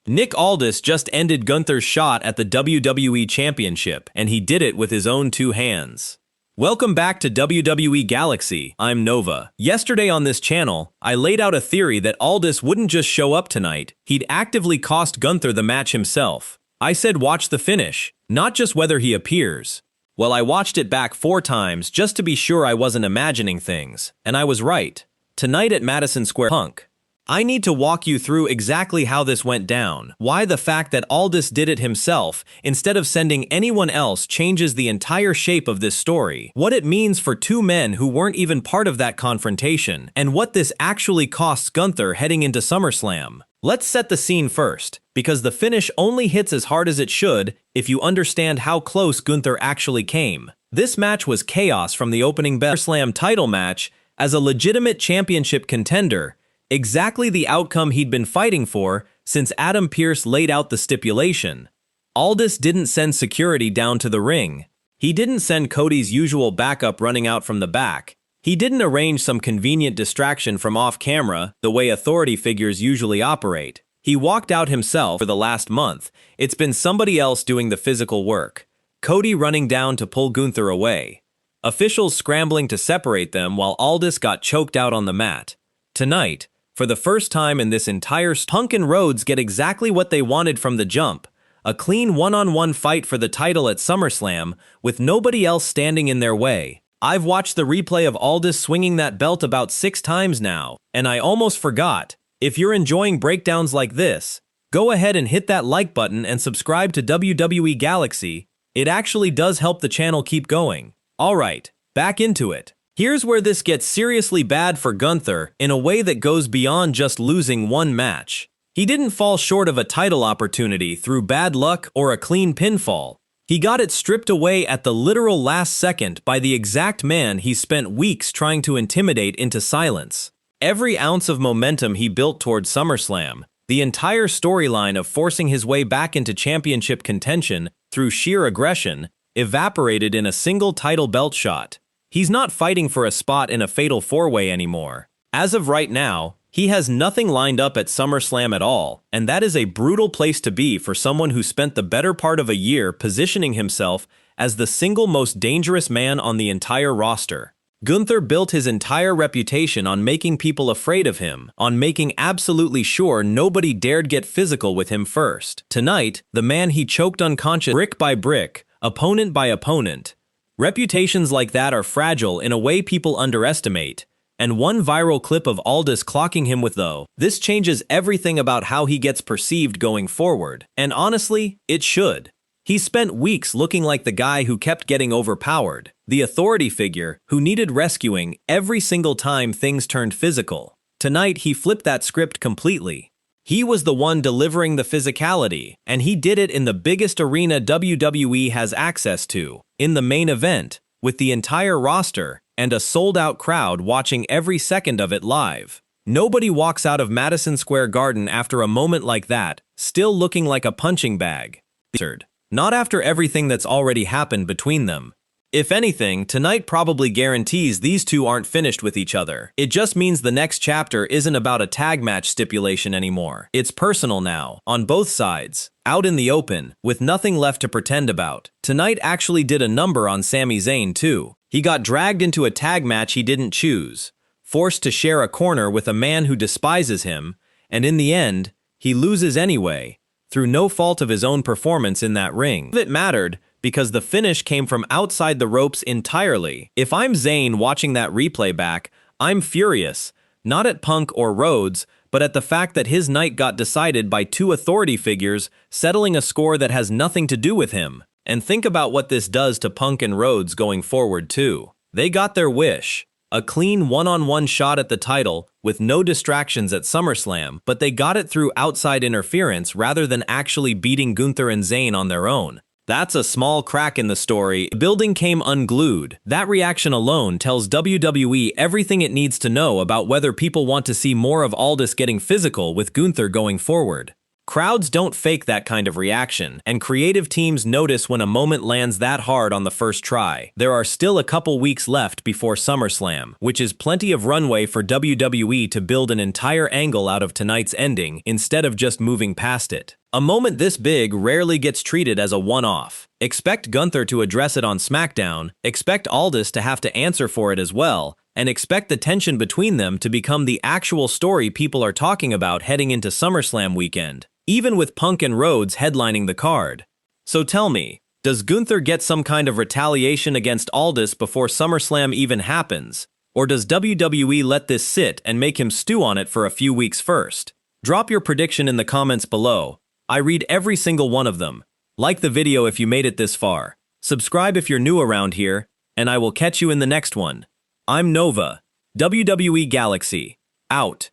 Nick Aldis just ended Gunther's shot at the WWE Championship, and he did it with his own two hands. Welcome back to WWE Galaxy, I'm Nova. Yesterday on this channel, I laid out a theory that Aldis wouldn't just show up tonight, he'd actively cost Gunther the match himself. I said watch the finish, not just whether he appears. Well, I watched it back 4 times just to be sure I wasn't imagining things, and I was right. Tonight at Madison Square Punk. I need to walk you through exactly how this went down, why the fact that Aldis did it himself instead of sending anyone else changes the entire shape of this story, what it means for two men who weren't even part of that confrontation, and what this actually costs Gunther heading into SummerSlam. Let's set the scene first, because the finish only hits as hard as it should if you understand how close Gunther actually came. This match was chaos from the opening SummerSlam title match as a legitimate championship contender, exactly the outcome he'd been fighting for since Adam Pearce laid out the stipulation. Aldis didn't send security down to the ring. He didn't send Cody's usual backup running out from the back. He didn't arrange some convenient distraction from off-camera, the way authority figures usually operate. He walked out himself. For the last month, it's been somebody else doing the physical work. Cody running down to pull Gunther away. Officials scrambling to separate them while Aldis got choked out on the mat. Tonight, for the first time in this entire Punk and Rhodes get exactly what they wanted from the jump. A clean one-on-one fight for the title at SummerSlam, with nobody else standing in their way. I've watched the replay of Aldis swinging that belt about 6 times now, and I almost forgot. If you're enjoying breakdowns like this, go ahead and hit that like button and subscribe to WWE Galaxy. It actually does help the channel keep going. Alright, back into it. Here's where this gets seriously bad for Gunther in a way that goes beyond just losing one match. He didn't fall short of a title opportunity through bad luck or a clean pinfall. He got it stripped away at the literal last second by the exact man he spent weeks trying to intimidate into silence. Every ounce of momentum he built towards SummerSlam, the entire storyline of forcing his way back into championship contention through sheer aggression, evaporated in a single title belt shot. He's not fighting for a spot in a fatal 4-way anymore. As of right now, he has nothing lined up at SummerSlam at all, and that is a brutal place to be for someone who spent the better part of a year positioning himself as the single most dangerous man on the entire roster. Gunther built his entire reputation on making people afraid of him, on making absolutely sure nobody dared get physical with him first. Tonight, the man he choked unconscious brick by brick, opponent by opponent. Reputations like that are fragile in a way people underestimate, and one viral clip of Aldis clocking him with this changes everything about how he gets perceived going forward, and honestly, it should. He spent weeks looking like the guy who kept getting overpowered, the authority figure who needed rescuing every single time things turned physical. Tonight he flipped that script completely. He was the one delivering the physicality, and he did it in the biggest arena WWE has access to, in the main event, with the entire roster and a sold-out crowd watching every second of it live. Nobody walks out of Madison Square Garden after a moment like that, still looking like a punching bag. Not after everything that's already happened between them. If anything, tonight probably guarantees these two aren't finished with each other. It just means the next chapter isn't about a tag match stipulation anymore. It's personal now, on both sides, out in the open, with nothing left to pretend about. Tonight actually did a number on Sami Zayn too. He got dragged into a tag match he didn't choose, forced to share a corner with a man who despises him, and in the end, he loses anyway, through no fault of his own performance in that ring. It mattered, because the finish came from outside the ropes entirely. If I'm Zayn watching that replay back, I'm furious, not at Punk or Rhodes, but at the fact that his night got decided by 2 authority figures settling a score that has nothing to do with him. And think about what this does to Punk and Rhodes going forward too. They got their wish. A clean one-on-one shot at the title with no distractions at SummerSlam, but they got it through outside interference rather than actually beating Gunther and Zayn on their own. That's a small crack in the story. The building came unglued. That reaction alone tells WWE everything it needs to know about whether people want to see more of Aldis getting physical with Gunther going forward. Crowds don't fake that kind of reaction, and creative teams notice when a moment lands that hard on the first try. There are still a couple weeks left before SummerSlam, which is plenty of runway for WWE to build an entire angle out of tonight's ending instead of just moving past it. A moment this big rarely gets treated as a one-off. Expect Gunther to address it on SmackDown, expect Aldis to have to answer for it as well, and expect the tension between them to become the actual story people are talking about heading into SummerSlam weekend, even with Punk and Rhodes headlining the card. So tell me, does Gunther get some kind of retaliation against Aldis before SummerSlam even happens? Or does WWE let this sit and make him stew on it for a few weeks first? Drop your prediction in the comments below. I read every single one of them. Like the video if you made it this far. Subscribe if you're new around here, and I will catch you in the next one. I'm Nova, WWE Galaxy, out.